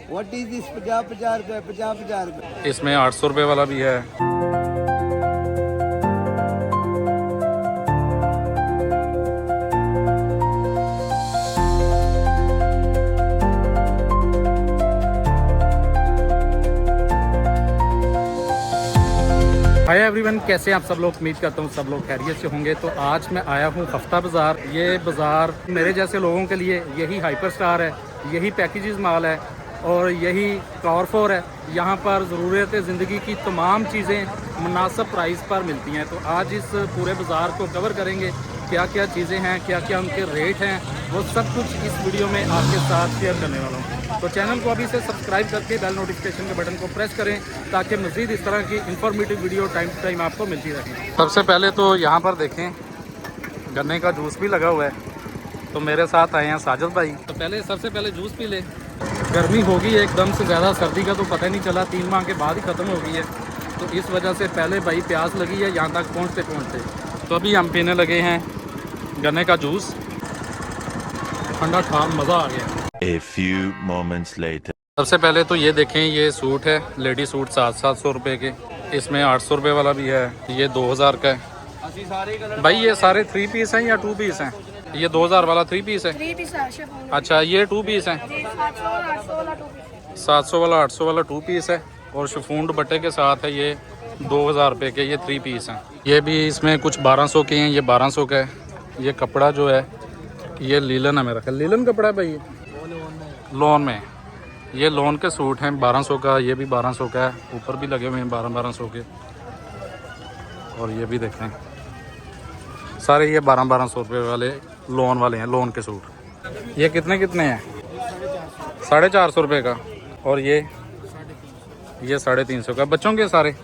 What is this 50 रुपए 50 रुपए। इसमें 800 रुपये वाला भी है। हाय एवरीवन, कैसे हैं आप सब लोग। उम्मीद करता हूँ सब लोग खैरियत से होंगे। तो आज मैं आया हूँ हफ्ता बाज़ार। ये बाज़ार मेरे जैसे लोगों के लिए यही हाइपर स्टार है, यही पैकेजेस माल है और यही कारफोर है। यहाँ पर ज़रूरत ज़िंदगी की तमाम चीज़ें मुनासिब प्राइस पर मिलती हैं। तो आज इस पूरे बाज़ार को कवर करेंगे, क्या क्या चीज़ें हैं, क्या क्या उनके रेट हैं, वो सब कुछ इस वीडियो में आपके साथ शेयर करने वाला हूँ। तो चैनल को अभी से सब्सक्राइब करके बेल नोटिफिकेशन के बटन को प्रेस करें ताकि मज़ीद इस तरह की informative video time to time आपको मिलती रहे। सबसे पहले तो यहाँ पर देखें गन्ने का जूस भी लगा हुआ है। तो मेरे साथ आए हैं साजिद भाई। तो सबसे पहले जूस पी ले। गर्मी होगी एकदम से ज़्यादा, सर्दी का तो पता ही नहीं चला, 3 माह के बाद ही ख़त्म हो गई है। तो इस वजह से पहले भाई प्यास लगी है यहाँ तक पहुँचते। तो अभी हम पीने लगे हैं गन्ने का जूस। ठंडा ठा मज़ा आ गया। A few moments later. सबसे पहले तो ये देखें, ये सूट है लेडी सूट 700 रुपये के। इसमें 800 रुपये वाला भी है। ये 2000 का है। भाई ये सारे 3 पीस हैं या 2 पीस हैं? ये 2000 वाला 3 पीस है। 3 पीस है। अच्छा, ये 2 पीस हैं। 700 वाला 800 वाला 2 पीस है और शिफॉन दुपट्टे के साथ है। ये 2000 रुपये के ये 3 पीस हैं। ये भी इसमें कुछ 1200 के हैं, ये 1200 का है। ये कपड़ा जो है ये लीलन है, मेरा ख्याल लीलन कपड़ा है भाई। लोन में ये लोन के सूट हैं 1200 का, ये भी 1200 का है। ऊपर भी लगे हुए हैं 1200 के। और ये भी देखें सारे ये 1200 रुपये वाले लोन वाले हैं, लोन के सूट। ये कितने हैं? 450 रुपये का। और ये 350 का। बच्चों के सारे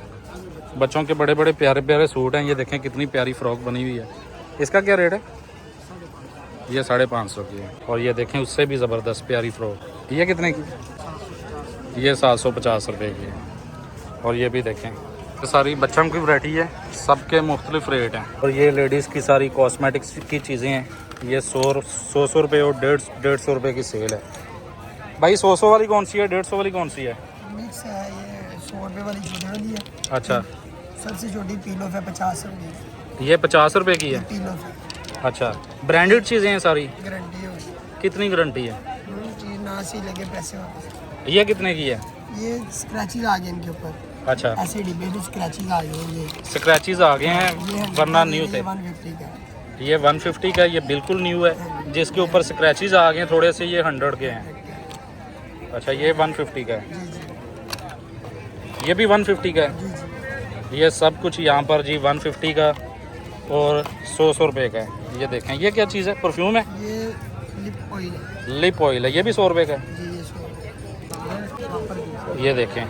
बच्चों के बड़े बड़े प्यारे प्यारे सूट हैं। ये देखें कितनी प्यारी फ्रॉक बनी हुई है। इसका क्या रेट है? ये 550 की है। और ये देखें उससे भी ज़बरदस्त प्यारी फ्रॉक। ये कितने की? ये 750 रुपये की है। और ये भी देखें ये सारी बच्चों की वैरायटी है, सबके मुख्तलिफ रेट हैं। और ये लेडीज़ की सारी कॉस्मेटिक्स की चीज़ें हैं। ये 100 रुपये और 150 रुपये की सेल है। भाई 100 वाली कौन सी है, 150 वाली कौन सी है? मिक्स है। ये 100 रुपये वाली छोटी वाली है। अच्छा, सबसे छोटी पीलोफ है 50 रुपये। ये 50 रुपये की है। पीलोफ है। अच्छा, ब्रांडेड चीज़ें हैं सारी। गारंटी होगी। कितनी गारंटी है? चीज़ ना सी लगे पैसे वापस। ये कितने की है? ये स्क्रैचेस आ गए इनके ऊपर। अच्छा, ऐसे डिब्बे में स्क्रैचेस आ गए। ये स्क्रैचेस आ गए हैं वरना न्यू थे। 150 का। ये 150 का, ये बिल्कुल न्यू है। जिसके ऊपर स्क्रैचेस आ गए हैं थोड़े से, ये 100 के हैं। अच्छा, ये 150 का है। जी जी ये भी 150 का है। जी जी। ये सब कुछ यहाँ पर जी 150 का और 100 रुपये का है। ये देखें ये क्या चीज़ है? परफ्यूम है। ये लिप ऑयल है। लिप ऑयल है। ये भी 100 रुपये का है। जी ये 100। ये देखें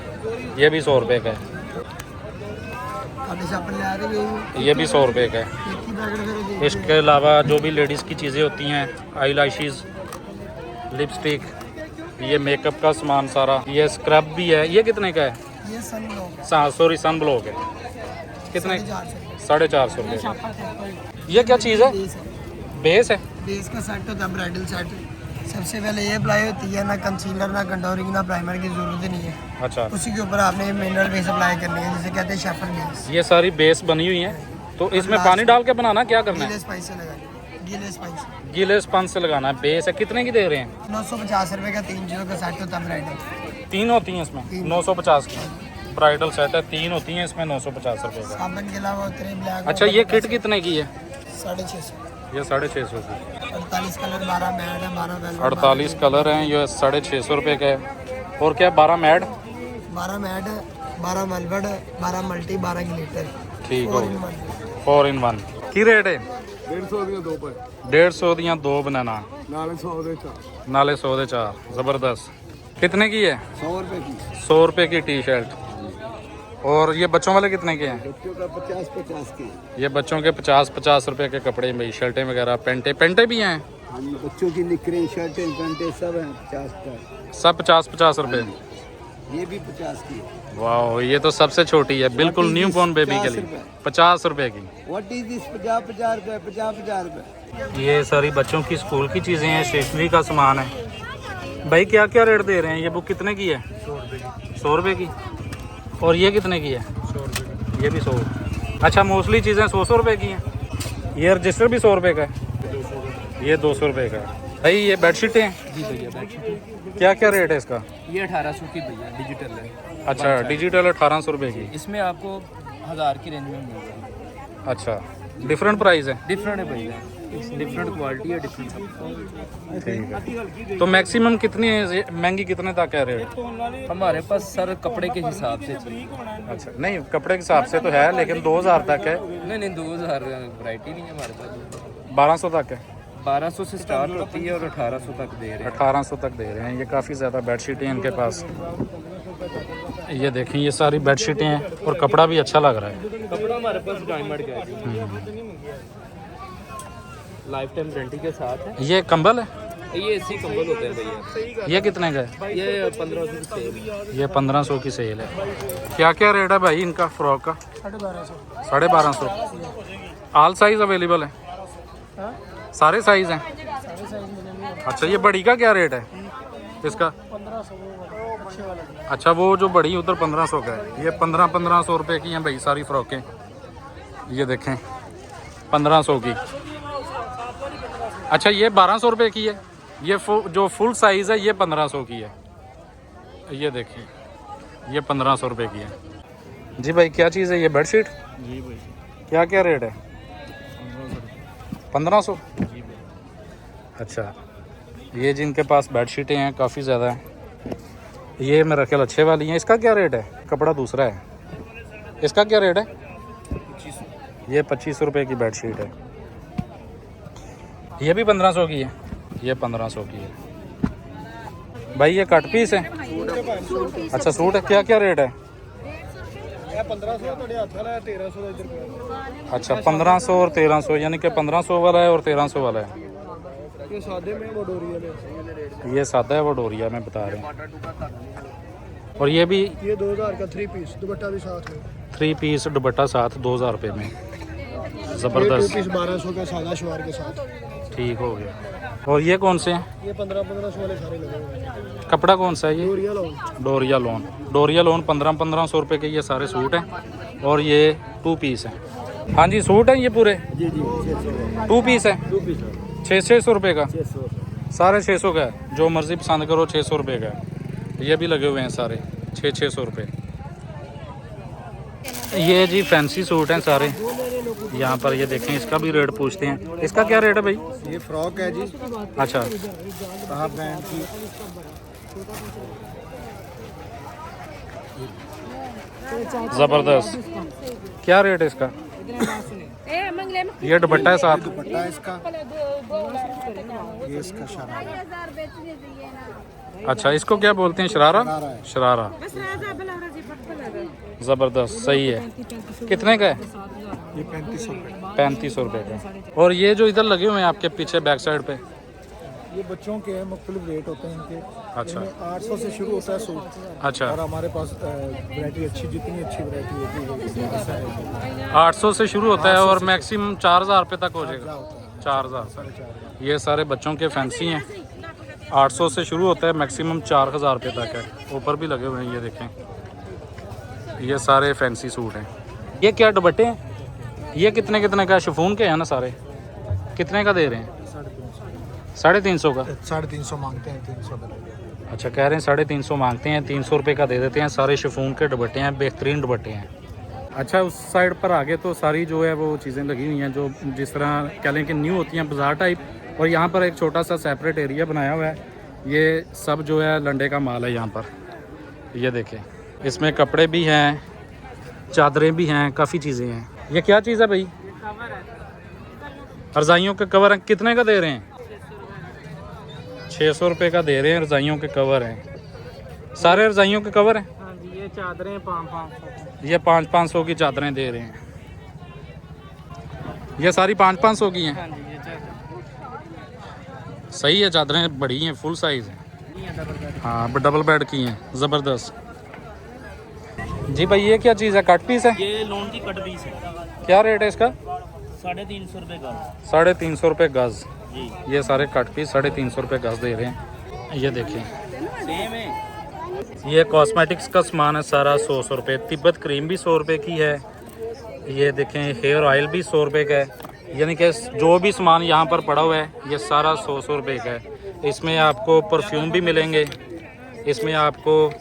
ये भी 100 रुपये का है। ये भी 100 रुपये का है। इसके अलावा जो भी लेडीज़ की चीज़ें होती हैं, आई लैशेज़, लिपस्टिक, ये मेकअप का सामान सारा, ये स्क्रब भी है। ये कितने का है? ये sun block. Sorry sun block है। कितने? 450 रुपये। ये क्या चीज़ है? बेस है। बेस का सेट होता है, ब्राइडल सेट। सबसे पहले ये अप्लाई होती है, ना कंसीलर ना कंटूरिंग ना प्राइमर की जरूरत ही नहीं है। अच्छा, उसी के ऊपर आपने मिनरल बेस अप्लाई करनी है, जिसे कहते हैं शेफर बेस। ये सारी बेस बनी हुई है। तो इसमें पानी डाल के बनाना, क्या करना है? गीले स्पाइस से लगानी। गीले स्पाइस गीले स्पंज से लगाना है। बेस है। कितने की दे रहे हैं? 950 रुपये का 3 चीज़ों का सेट होता है ब्राइडल। 3 होती हैं इसमें। 950 की ब्राइडल सेट है। 3 होती हैं इसमें 950 रुपये का। साबुन के अलावा उतरे ब्लैक। अच्छा, ये किट कितने की है? 650। ये 650 की। 48 कलर, 12 मैट है, 12 वेलवेट। 48 कलर हैं। ये 650 रुपये का है। और क्या 12 matte? 12 matte, 12 velvet, 12 multi, 12 glitter. ठीक हो, 4 in 1 की रेट है? 150 ਦੀਆਂ ਦੋ ਪਏ 150 ਦੀਆਂ 2 बनाना ਨਾਲੇ 100 ਦੇ ਚਾਰ नाले 100 दे 4। ज़बरदस्त। कितने की है? 100 रुपए की। 100 रुपये की टी शर्ट। और ये बच्चों वाले कितने के हैं? बच्चों का 50 की। ये बच्चों के 50 रुपये के कपड़े भाई, शर्टें वगैरह, पेंटे भी हैं। हाँ जी, बच्चों की निकरें शर्टें पैंटें सब हैं 50 का। सब 50 रुपये। ये भी 50 की है। वाह, ये तो सबसे छोटी है, बिल्कुल न्यू बॉर्न बेबी के लिए। 50 रुपये की। व्हाट इज दिस 50 रुपए 50 रुपए। ये सारी बच्चों की स्कूल की चीज़ें हैं, स्टेशनरी का सामान है। भाई क्या क्या रेट दे रहे हैं? ये बुक कितने की है? 100 रुपये की। और ये कितने की है? 100 रुपये ये भी 100। अच्छा, मोस्टली चीज़ें 100 रुपये की हैं। ये रजिस्टर भी 100 रुपये का है। ये 200 रुपये का है। भाई ये बेडशीटें हैं? जी भैया बेडशीट क्या क्या रेट है इसका? ये 1800 की भैया डिजिटल है। अच्छा, डिजिटल 1800 रुपये की। इसमें आपको 1000 की रेंज में मिल जाएगी। अच्छा, डिफरेंट प्राइस है। डिफरेंट है भैया, डिफरेंट क्वालिटी है, डिफरेंट सब। ठीक है। तो मैक्सिमम कितनी महंगी कितने तक है रेट? हमारे पास सर कपड़े के हिसाब से अच्छा, नहीं कपड़े के हिसाब से तो है, लेकिन 2000 तक है। नहीं 2000 वैरायटी नहीं है हमारे पास। 1200 तक है। 1200 से स्टार्ट होती है और 1800 तक दे रहे हैं। 1800 तक दे रहे हैं। ये काफ़ी ज़्यादा बेडशीटें हैं इनके पास। ये देखें, ये सारी बेडशीटें हैं और कपड़ा भी अच्छा लग रहा है। कपड़ा हमारे पास डायमंड का है, लाइफ टाइम गारंटी के साथ है। ये कंबल है? ये ऐसी कंबल होते हैं भैया। ये कितने का है? ये 1500 की सेल। ये 1500 की सेल है। क्या क्या रेट है भाई इनका फ्रॉक का? 1250। ऑल साइज अवेलेबल है? सारे साइज हैं? अच्छा, ये बड़ी का क्या रेट है इसका? अच्छा, वो जो बड़ी उधर 1500 का है। ये 1500 रुपये की हैं भाई सारी फ्रॉकें। ये देखें 1500 की। अच्छा, ये 1200 रुपये की है। ये जो फुल साइज़ है ये 1500 की है। ये देखिए, ये 1500 रुपये की है। जी भाई, क्या चीज़ है ये? बेडशीट? जी भाई। क्या क्या रेट है? 1500। अच्छा, ये जिनके पास बेडशीटें हैं काफ़ी ज़्यादा हैं। ये मेरा ख्याल अच्छे वाली हैं। इसका क्या रेट है? कपड़ा दूसरा है। इसका क्या रेट है? 2500। ये 2500 रुपये की बेडशीट है। ये भी 1500 की है। ये 1500 की है। भाई ये कट पीस है? अच्छा, सूट है। क्या क्या रेट है? 1500 अच्छा, 1500 और 1300, यानी कि 1500 वाला है और 1300 वाला है। ये सादे में वो डोरिया में। ये सादा है, वो डोरिया में बता रहे हैं। और ये भी ये 2000 का 3 पीस दुपट्टा भी साथ है। 3 पीस दुपट्टा साथ 2000 रुपये में। ये 2 ज़बरदस्त। पीस 1200 का सादा शलवार के साथ। ठीक हो गया। और ये कौन से हैं? ये 1500 वाले सारे लगे हुए हैं। कपड़ा कौन सा है ये? डोरिया लो। डोरिया लोन 1500 रुपये के ये सारे सूट हैं। और ये 2 पीस हैं। हाँ जी, सूट हैं ये पूरे? जी जी 600 2 पीस है? 2 पीस 600 रुपये का? 600 सारे 600 का है। जो मर्ज़ी पसंद करो 600 रुपये का है। ये भी लगे हुए हैं सारे 600 रुपये। ये जी फैंसी सूट हैं सारे यहाँ पर। ये देखें, इसका भी रेट पूछते हैं। इसका क्या रेट है भाई? ये फ्रॉक है जी। अच्छा, कहाँ ब्रांड की? ज़बरदस्त। क्या रेट है इसका? ये दुपट्टा है साथ? दुपट्टा इसका। ये इसका शरारा। अच्छा, इसको क्या बोलते हैं? शरारा? शरारा। ज़बरदस्त, सही है। कितने का है? ये 3500 का। 3500 रुपये का। और ये जो इधर लगे हुए हैं आपके पीछे बैक साइड पे? ये बच्चों के हैं, मुख्तलिफ रेट होते हैं इनके। अच्छा। इनमें 800 से शुरू होता है सूट। अच्छा, और हमारे पास वैरायटी अच्छी, जितनी अच्छी वैरायटी होती है 800 से शुरू होता है और मैक्सिमम 4000 रुपये तक हो जाएगा। 4000। ये सारे बच्चों के फैंसी हैं। 800 से शुरू होता है, मैक्सिमम 4000 रुपये तक है। ऊपर भी लगे हुए हैं, ये देखें, ये सारे फैंसी सूट हैं। ये क्या दुपट्टे हैं? ये कितने कितने का? शिफॉन के हैं ना सारे? कितने का दे रहे हैं? 350 का। 350 मांगते हैं, 300 का। अच्छा, कह रहे हैं 350 मांगते हैं, 300 रुपये का दे देते हैं। सारे शिफॉन के दुपट्टे हैं, बेहतरीन दुपट्टे हैं। अच्छा, उस साइड पर आगे तो सारी जो है वो चीज़ें लगी हुई हैं जो जिस तरह कह लें कि न्यू होती हैं, बाज़ार टाइप। और यहाँ पर एक छोटा सा सेपरेट एरिया बनाया हुआ है। ये सब जो है लंडे का माल है यहाँ पर। ये देखें, इसमें कपड़े भी हैं, चादरें भी हैं, काफ़ी चीज़ें हैं। ये क्या चीज़ है भाई? रज़ाइयों के कवर हैं। कितने का दे रहे हैं? 600 रुपये का दे रहे हैं। रज़ाइयों के कवर हैं, सारे रज़ाइयों के कवर हैं। हाँ जी, ये चादरें 500। ये 500 की चादरें दे रहे हैं। ये सारी 500 की हैं। हाँ जी, ये चादर सही है, चादरें बड़ी हैं, फुल साइज़ हैं। हाँ, डबल बेड की हैं, ज़बरदस्त। जी भाई, ये क्या चीज़ है? कट पीस है? ये लोन की कट पीस है। क्या रेट है इसका? 350 रुपये का। 350 रुपये गज़। जी। ये सारे कट पीस 350 रुपये गज़ दे रहे हैं। ये देखिए ये कॉस्मेटिक्स का सामान है सारा 100 रुपये। तिब्बत क्रीम भी 100 रुपये की है। ये देखें हेयर ऑयल भी 100 रुपये का है। यानी कि जो भी सामान यहाँ पर पड़ा हुआ है ये सारा 100 रुपये का है। इसमें आपको परफ्यूम भी मिलेंगे। इसमें आपको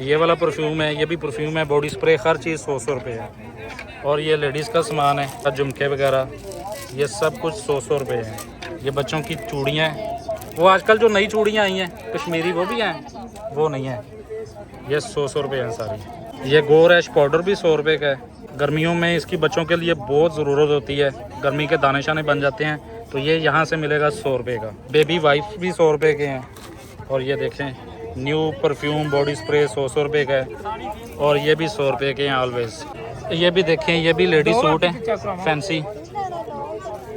ये वाला परफ्यूम है, ये भी परफ्यूम है, बॉडी स्प्रे, हर चीज़ 100 रुपये है। और ये लेडीज़ का सामान है, झुमके वगैरह, ये सब कुछ 100 रुपये है। ये बच्चों की चूड़ियाँ हैं, वो आजकल जो नई चूड़ियाँ आई हैं कश्मीरी, वो भी हैं, वो नहीं है। ये 100 रुपये हैं सारी। ये गो रैश पाउडर भी 100 रुपये का है। गर्मियों में इसकी बच्चों के लिए बहुत ज़रूरत होती है, गर्मी के दाने शाने बन जाते हैं, तो ये यहाँ से मिलेगा 100 रुपये का। बेबी वाइप्स भी 100 रुपये के हैं। और ये देखें न्यू परफ्यूम बॉडी स्प्रे 100 रुपये का है। और ये भी 100 रुपये के हैं ऑलवेज। ये भी देखें, ये भी लेडी सूट है फैंसी।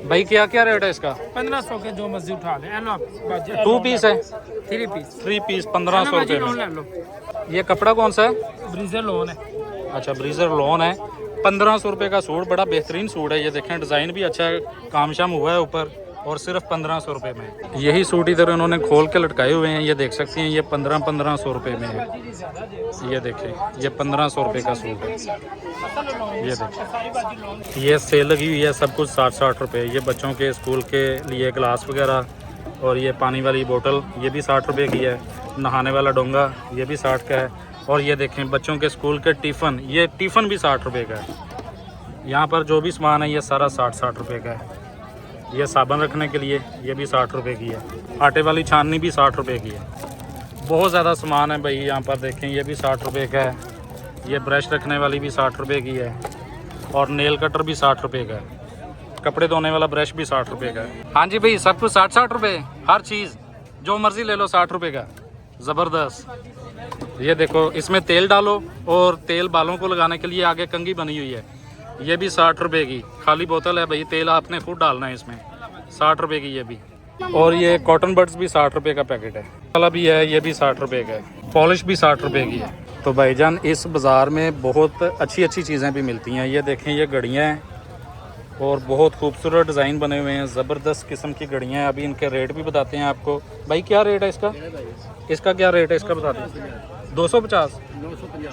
भाई क्या क्या रेट है इसका? 1500 के जो मर्जी उठा लें। 2 पीस है, 3 पीस 1500 रुपये में। ये कपड़ा कौन सा है? ब्रीजर लोन है। अच्छा ब्रीजर लोन है। 1500 रुपये का सूट, बड़ा बेहतरीन सूट है। ये देखें डिज़ाइन भी अच्छा है, काम शाम हुआ है ऊपर, और सिर्फ 1500 रुपये में। यही सूट इधर उन्होंने खोल के लटकाए हुए हैं, ये देख सकती हैं। ये 1500 रुपये में है। ये देखें, ये 1500 रुपये का सूट है। ये देखें, ये सेल लगी हुई है, सब कुछ 60 रुपये। ये बच्चों के स्कूल के लिए ग्लास वगैरह, और ये पानी वाली बोतल, ये भी 60 रुपये की है। नहाने वाला डोंगा, ये भी 60 का है। और ये देखें बच्चों के स्कूल के टिफ़न, ये टिफ़न भी 60 रुपये का है। यहाँ पर जो भी सामान है ये सारा 60 रुपये का है। ये साबुन रखने के लिए, ये भी 60 रुपये की है। आटे वाली छाननी भी 60 रुपये की है। बहुत ज़्यादा सामान है भाई। यहाँ पर देखें, ये भी 60 रुपये का है। ये ब्रश रखने वाली भी 60 रुपये की है। और नेल कटर भी 60 रुपये का है। कपड़े धोने वाला ब्रश भी 60 रुपये का है। हाँ जी भाई, सब कुछ 60 रुपये, हर चीज़ जो मर्ज़ी ले लो 60 रुपये का। ज़बरदस्त। ये देखो, इसमें तेल डालो, और तेल बालों को लगाने के लिए आगे कंघी बनी हुई है। ये भी 60 रुपये की खाली बोतल है भाई, तेल आपने खुद डालना है इसमें। 60 रुपये की ये भी। और ये कॉटन बड्स भी 60 रुपये का पैकेट है। वाला भी है, ये भी 60 रुपये का है। पॉलिश भी 60 रुपये की है। तो भाईजान इस बाज़ार में बहुत अच्छी अच्छी चीज़ें भी मिलती हैं। ये देखें, ये घड़ियाँ हैं, और बहुत खूबसूरत डिज़ाइन बने हुए हैं, ज़बरदस्त किस्म की घड़ियाँ हैं। अभी इनके रेट भी बताते हैं आपको। भाई क्या रेट है इसका? इसका क्या रेट है इसका बता दें। 250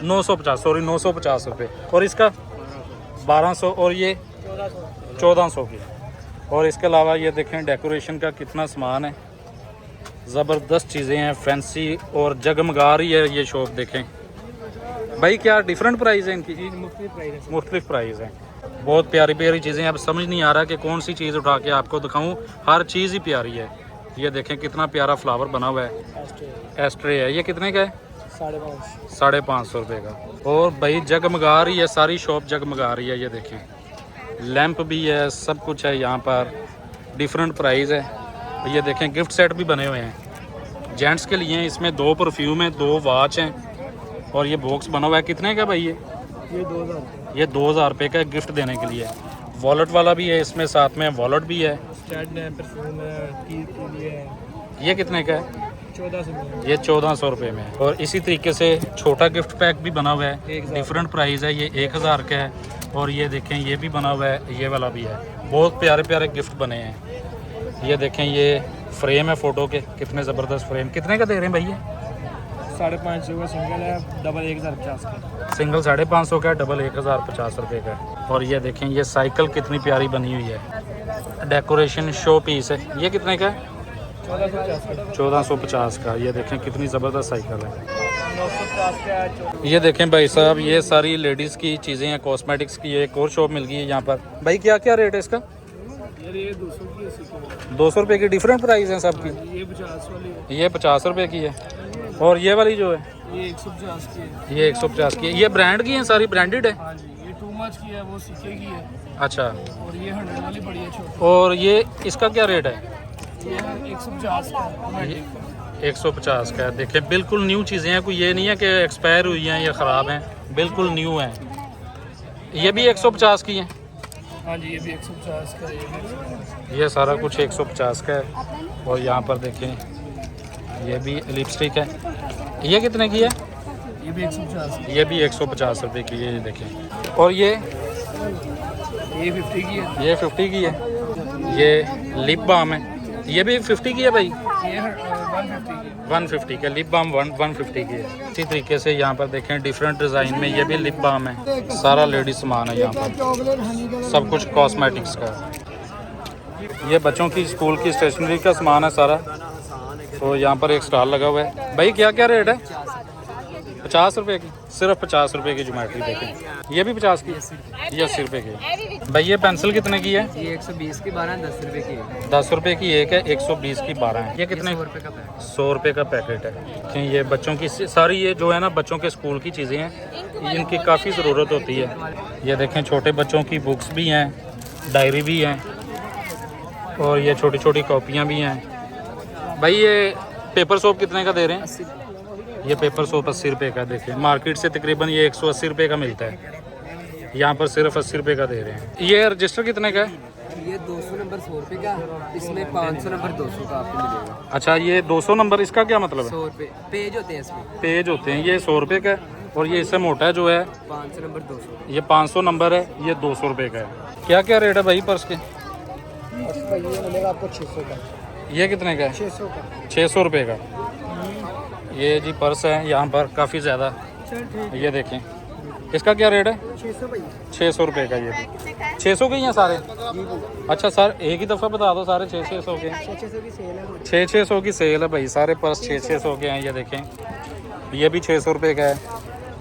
950 सॉरी 950 रुपये। और इसका 1200, और ये 1400 की। और इसके अलावा ये देखें डेकोरेशन का कितना सामान है, ज़बरदस्त चीज़ें हैं, फैंसी, और जगमगा रही है ये शॉप। देखें भाई, क्या डिफरेंट प्राइस है इनकी? मुख्तलिफ प्राइस है। बहुत प्यारी प्यारी चीज़ें। अब समझ नहीं आ रहा कि कौन सी चीज़ उठा के आपको दिखाऊं, हर चीज़ ही प्यारी है। ये देखें कितना प्यारा फ्लावर बना हुआ है, एस्ट्रे है। ये कितने का है? 550 रुपये का। और भाई जगमगा रही है, सारी शॉप जगमगा रही है। ये देखें, लैंप भी है, सब कुछ है यहाँ पर, डिफरेंट प्राइस है। ये देखें गिफ्ट सेट भी बने हुए हैं जेंट्स के लिए। इसमें 2 परफ्यूम हैं, 2 वॉच हैं, और ये बॉक्स बना हुआ है। कितने का भाई ये 2000 रुपये का गिफ्ट देने के लिए। वॉलेट वाला भी है इसमें, साथ में वॉलेट भी है। ये कितने का है? 1400। ये 1400 रुपये में। और इसी तरीके से छोटा गिफ्ट पैक भी बना हुआ है, डिफरेंट प्राइस है। ये 1000 का है। और ये देखें, ये भी बना हुआ है, ये वाला भी है। बहुत प्यारे प्यारे गिफ्ट बने हैं। ये देखें, ये फ्रेम है फ़ोटो के, कितने ज़बरदस्त फ्रेम। कितने का दे रहे हैं भैया? 550 का सिंगल है, डबल 1050 का। सिंगल 550 का, डबल 1050 रुपये का। और ये देखें, ये साइकिल कितनी प्यारी बनी हुई है, डेकोरेशन शो पीस है। ये कितने का है? 1450 का। ये देखें कितनी ज़बरदस्त साइकिल है। 950 का। ये देखें भाई साहब, ये सारी लेडीज़ की चीज़ें हैं, कॉस्मेटिक्स की। एक और शॉप मिल गई है यहाँ पर। भाई क्या क्या रेट है इसका? ये 200 की है। 200 रुपये की। डिफरेंट प्राइस हैं सब की। ये 50 वाली है। ये 50 रुपये की है। और ये वाली जो है ये 150 की है। ये 150 की है। ये ब्रांड की हैं सारी, ब्रांडेड है? हाँ जी। ये टू मच की है, वो सीके की है। अच्छा। और ये 100 वाली बड़ी है छोटी। और ये इसका क्या रेट है? ये 150 का है। 150 का है। देखिए बिल्कुल न्यू चीज़ें हैं, कोई ये नहीं है कि एक्सपायर हुई हैं या ख़राब हैं, बिल्कुल न्यू हैं। ये भी 150 की हैं? हाँ जी, ये भी 150 का। ये भी 150। ये सारा कुछ 150 का है। और यहाँ पर देखें, ये भी लिपस्टिक है। ये कितने की है? ये भी 150। ये भी 150 रुपये की है। ये देखें। और ये 50 की है। ये 50 की है। ये लिप बाम है, ये भी 50 की है भाई। ये 150 के लिप बाम 150 की है। इसी तरीके से यहाँ पर देखें डिफरेंट डिज़ाइन में ये भी लिप बाम है। सारा लेडीज सामान है यहाँ पर, सब कुछ कॉस्मेटिक्स का है। ये बच्चों की स्कूल की स्टेशनरी का सामान है सारा। तो यहाँ पर एक स्टॉल लगा हुआ है। भाई क्या क्या रेट है? 50 रुपये की, सिर्फ 50 रुपये की ज्योमेट्री देखें। ये भी 50 की, ये 80 रुपये की। भाई ये पेंसिल कितने की है? ये 120 की 12 10 रुपए की है। 10 रुपये की एक है, 120 की 12 है। ये कितने? 100 रुपए का पैक। 100 रुपये का पैकेट है। ये बच्चों की सारी ये जो है ना बच्चों के स्कूल की चीज़ें हैं, इनकी काफ़ी ज़रूरत होती है। ये देखें छोटे बच्चों की बुक्स भी हैं, डायरी भी हैं, और ये छोटी छोटी कॉपियाँ भी हैं। भाई ये पेपर सोप कितने का दे रहे हैं? ये पेपर सोप 80 रुपये का। देखिए मार्केट से तकरीबन ये 180 रुपये का मिलता है, यहाँ पर सिर्फ 80 रुपये का दे रहे हैं। ये रजिस्टर कितने का है? ये 200 नंबर 100 रुपए का, इसमें 500 नंबर 200 का आपको मिलेगा। अच्छा ये 200 नंबर, इसका क्या मतलब है? 100 रुपए पेज होते हैं इसमें। पेज होते हैं। ये 100 रुपये का है, और ये इससे मोटा जो है 500 नंबर 200। ये 500 नंबर है, ये 200 रुपये का है। क्या क्या रेट है भाई पर्स के? ये मिलेगा आपको 600 का। ये कितने का है? 600 का। 600 रुपये का। ये जी पर्स है यहाँ पर काफ़ी ज़्यादा। ये देखें इसका क्या रेट है? 600 भाई। 600 रुपये का। ये भी 600 के ही हैं सारे? अच्छा सर एक ही दफ़ा बता दो सारे 600 के। 600 की सेल है। 600 की सेल है भाई, सारे पर्स 600 के हैं। ये देखें ये भी 600 रुपये का है।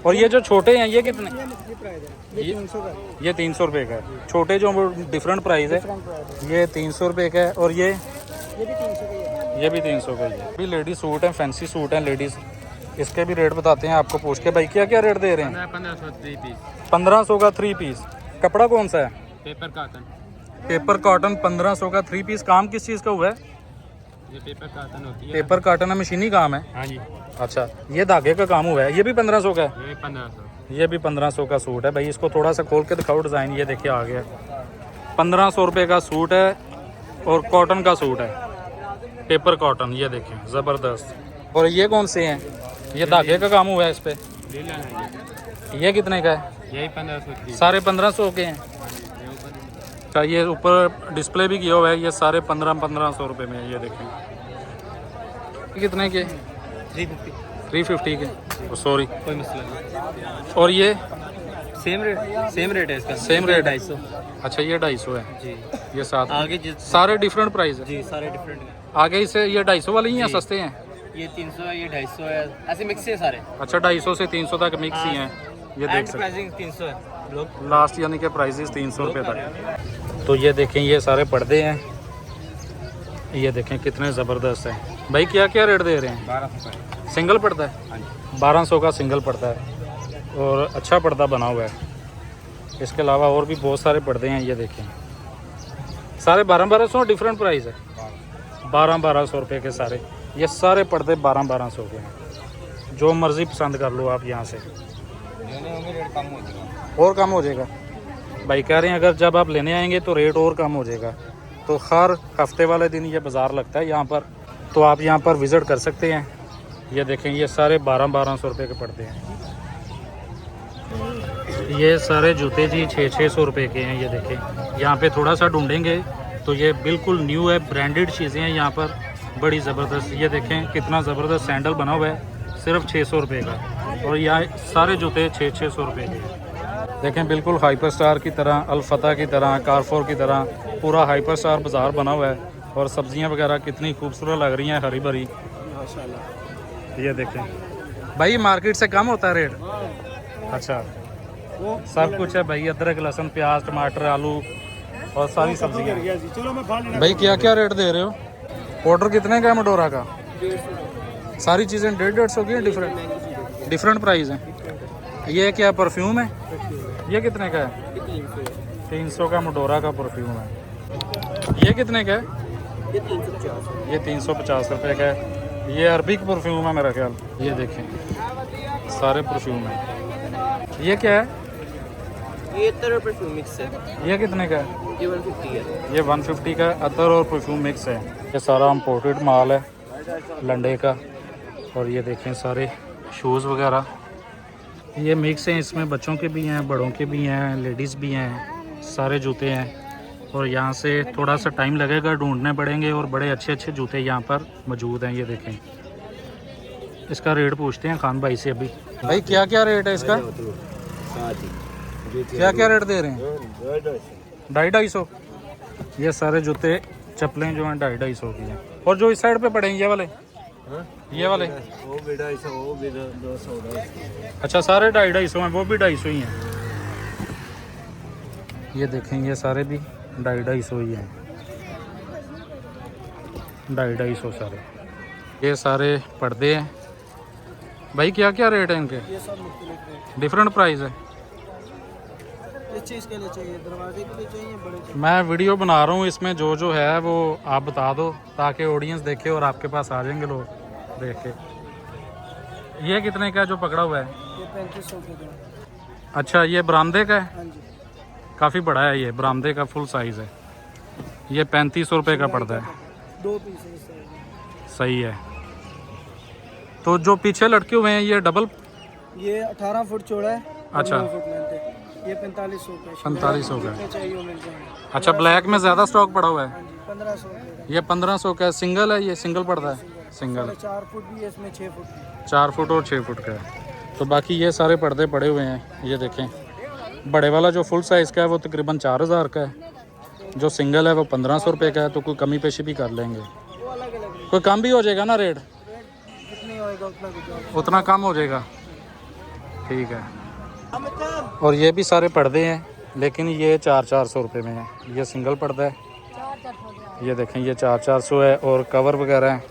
और ये जो छोटे हैं ये कितने? ये 300 रुपये का है। छोटे जो डिफरेंट प्राइस है, ये 300 रुपये का है। और ये भी 300 का ही है। भी लेडीज सूट हैं, फैंसी सूट हैं लेडीज़, इसके भी रेट बताते हैं आपको पूछ के। भाई क्या क्या रेट दे रहे हैं? 1500 का 3 पीस। कपड़ा कौन सा है? Paper cotton. पेपर कॉटन 1500 का 3 पीस। काम किस चीज़ का हुआ है? ये पेपर कॉटन होती है। पेपर कॉटन है, मशीनी काम है। हाँ जी। अच्छा ये धागे का काम हुआ है। ये भी 1500 का है। ये 1500। ये भी 1500 का सूट है भाई। इसको थोड़ा सा खोल के दिखाओ डिज़ाइन। ये देखिए आ गया। 1500 रुपये का सूट है, और कॉटन का सूट है, पेपर कॉटन। ये देखें ज़बरदस्त। और ये कौन से हैं? ये धागे का काम हुआ है इस पर। ये कितने का है? यही 1500 सारे 1500 के हैं। अच्छा ये ऊपर डिस्प्ले भी किया हुआ है। ये सारे 1500 रुपये में है। ये देखें ये कितने के? 350 के। सॉरी कोई मसला नहीं। और ये सेम रेट है इसका। सेम रेट है। 250। अच्छा ये 250 है। जी। ये साथ आगे सारे डिफरेंट प्राइस है। जी सारे डिफरेंट। आगे इसे ये 250 वाले ही हैं, जी। सस्ते हैं। ये 300 है, ये 250 है, ऐसे मिक्स है सारे। अच्छा 250 से 300 तक मिक्स ही हैं। ये देख सकते प्राइसिंग 300 है लोग। हैं लास्ट, यानी कि प्राइसेस 300 रुपये तक। तो ये देखें ये सारे पर्दे हैं। ये देखें कितने ज़बरदस्त हैं भाई। क्या क्या रेट दे रहे हैं? 1200 का सिंगल पर्दा है? 1200 का सिंगल पर्दा है, और अच्छा पर्दा बना हुआ है। इसके अलावा और भी बहुत सारे पर्दे हैं। ये देखें सारे 1200 डिफरेंट प्राइस है। 1200 रुपये के सारे। ये सारे पर्दे 1200 के हैं। जो मर्ज़ी पसंद कर लो आप यहाँ से, और कम हो जाएगा। भाई कह रहे हैं अगर जब आप लेने आएंगे तो रेट और कम हो जाएगा। तो हर हफ्ते वाले दिन ये बाज़ार लगता है यहाँ पर, तो आप यहाँ पर विज़िट कर सकते हैं। ये देखें ये सारे 1200 रुपये के पर्दे हैं। ये सारे जूते जी 600 रुपये के हैं। ये देखें यहाँ पे थोड़ा सा ढूंढेंगे तो ये बिल्कुल न्यू है, ब्रांडेड चीज़ें हैं यहाँ पर, बड़ी ज़बरदस्त। ये देखें कितना ज़बरदस्त सैंडल बना हुआ है, सिर्फ 600 रुपये का। और यहाँ सारे जूते 600 रुपये के हैं। देखें बिल्कुल हाइपर स्टार की तरह, अल-फतह की तरह, कारफोर की तरह पूरा हाइपर स्टार बाज़ार बना हुआ है। और सब्ज़ियाँ वगैरह कितनी खूबसूरत लग रही हैं, हरी भरी माशाल्लाह। ये देखें भाई मार्केट से कम होता है रेट? अच्छा सब कुछ है भाई, अदरक लहसुन प्याज टमाटर आलू और सारी सब्जियाँ। भाई क्या क्या रेट दे रहे हो? पाउडर कितने का है मडोरा का? सारी चीज़ें 150 की हैं, डिफरेंट प्राइस हैं। ये क्या परफ्यूम है? ये कितने का है? 300 का मडोरा का परफ्यूम है। ये कितने का है? ये 350 रुपये का है। ये अरबिक परफ्यूम है मेरा ख्याल। ये देखें सारे परफ्यूम हैं। ये क्या है? ये अतर परफ्यूम मिक्स है। ये कितने का है? ये 150 है। ये 150 का अतर और परफ्यूम मिक्स है। ये सारा इम्पोर्टेड माल है लंडे का। और ये देखें सारे शूज़ वगैरह ये मिक्स हैं। इसमें बच्चों के भी हैं, बड़ों के भी हैं, लेडीज़ भी हैं, सारे जूते हैं। और यहाँ से थोड़ा सा टाइम लगेगा, ढूंढने पड़ेंगे। और बड़े अच्छे अच्छे जूते यहाँ पर मौजूद हैं, ये देखें। इसका रेट पूछते हैं खान भाई से अभी। भाई क्या क्या रेट है इसका, क्या क्या रेट दे रहे हैं? 250-250। ये सारे जूते चप्पलें जो हैं 250-250 की हैं। और जो इस साइड पे पड़े हैं ये वाले, ये वाले वो भी 250, वो भी 200। अच्छा सारे 250-250 हैं, वो भी 250 ही हैं। ये देखें ये सारे भी 250-250 ही हैं, 250-250 सारे। ये सारे पर्दे हैं। भाई क्या क्या रेट है इनके? ये सब मुख्तलिफ है, डिफरेंट प्राइस है। इस चीज़ के लिए चाहिए, दरवाजे के लिए चाहिए, बड़े चाहिए। मैं वीडियो बना रहा हूँ, इसमें जो जो है वो आप बता दो ताकि ऑडियंस देखे और आपके पास आ जाएंगे लोग देख के। ये कितने का है जो पकड़ा हुआ है? ये 3500 के दो। अच्छा ये बरामदे का है, हाँ जी, काफ़ी बड़ा है ये, बरामदे का फुल साइज़ है। ये 3500 रुपये का पड़ता है। 2 पीस है इस साइड। सही है। तो जो पीछे लटके हुए हैं ये डबल, ये 18 फुट चौड़ा है और अच्छा। 9 फुट लेंथ है। ये 4500 का है। 4500 का। जितने चाहिए वो मिल जाएंगे। अच्छा ब्लैक में ज़्यादा स्टॉक पड़ा हुआ है। हाँ जी, 1500 का। ये 1500 का है, सिंगल है, ये सिंगल पड़ता है, सिंगल। 4 फुट भी है इसमें, 6 फुट भी। 4 फुट और 6 फुट का है। तो बाकी ये सारे पर्दे पड़े हुए हैं, ये देखें। बड़े वाला जो फुल साइज़ का है वो तकरीबन 4000 का है, जो सिंगल है वो 1500 रुपये का है। तो कोई कमी पेशी भी कर लेंगे, वो अलग अलग कोई कम भी हो जाएगा ना रेट, जितनी होएगा उतना कुछ। उतना कम हो जाएगा। ठीक है। और ये भी सारे पर्दे हैं, लेकिन ये 400-400 रुपये में है। ये सिंगल पर्दा है, ये देखें ये 400-400 है। और कवर वगैरह है,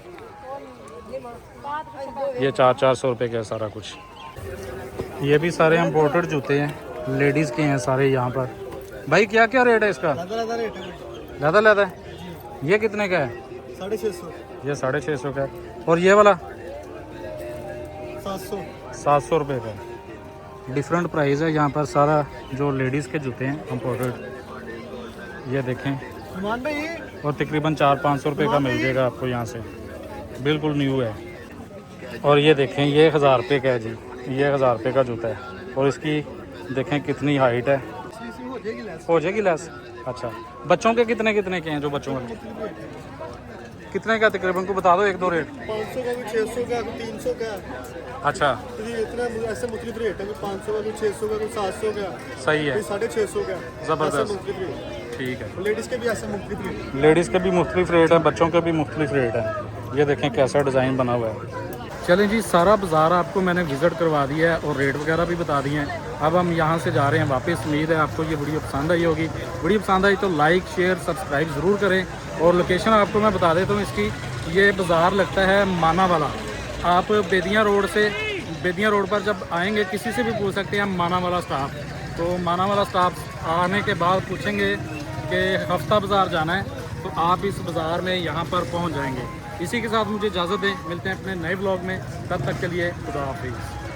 ये 400-400 रुपये का है सारा कुछ। ये भी सारे इम्पोर्टेड जूते हैं, लेडीज़ के हैं सारे यहाँ पर। भाई क्या क्या रेट है इसका? ज़्यादा रेट है, ज़्यादा है। ये कितने का है? 650, ये 650 का है। और ये वाला 700 रुपये का है। डिफरेंट प्राइस है यहाँ पर सारा, जो लेडीज़ के जूते हैं इम्पोर्टेड। ये देखें, और तकरीबन 400-500 रुपये का मिल जाएगा आपको यहाँ से, बिल्कुल न्यू है। और ये देखें ये 1000 रुपये का है जी, ये 1000 रुपये का जूता है। और इसकी देखें कितनी हाइट है, हो जाएगी लेस। अच्छा बच्चों के कितने कितने के हैं? जो बच्चों वाले कितने का तकरीबन को बता दो, 1-2 रेट। 500 का भी, 600 का भी, 300 का। अच्छा इतना ऐसे मुख्तलिफ रेट है, 500 का भी, 600 का भी, 700 का, सही है, 650 का। ज़बरदस्त। ठीक है। लेडीज़ के भी ऐसे मुख्तलिफ रेट। लेडीज़ के भी मुख्तलिफ रेट है, बच्चों के भी मुख्तलिफ रेट है। ये देखें कैसा डिज़ाइन बना हुआ है। चलें जी, सारा बाज़ार आपको मैंने विज़िट करवा दिया है और रेट वगैरह भी बता दिए हैं। अब हम यहाँ से जा रहे हैं वापस। उम्मीद है आपको ये वीडियो पसंद आई होगी। वीडियो पसंद आई तो लाइक शेयर सब्सक्राइब ज़रूर करें। और लोकेशन आपको मैं बता देता हूँ इसकी। ये बाज़ार लगता है माना वाला। आप बेदियाँ रोड पर जब आएँगे किसी से भी पूछ सकते हैं माना वाला स्टाफ। तो माना वाला स्टाफ आने के बाद पूछेंगे कि हफ्ता बाज़ार जाना है, तो आप इस बाज़ार में यहाँ पर पहुँच जाएंगे। इसी के साथ मुझे इजाज़त दें, मिलते हैं अपने नए ब्लॉग में। तब तक के लिए खुदा हाफिज़।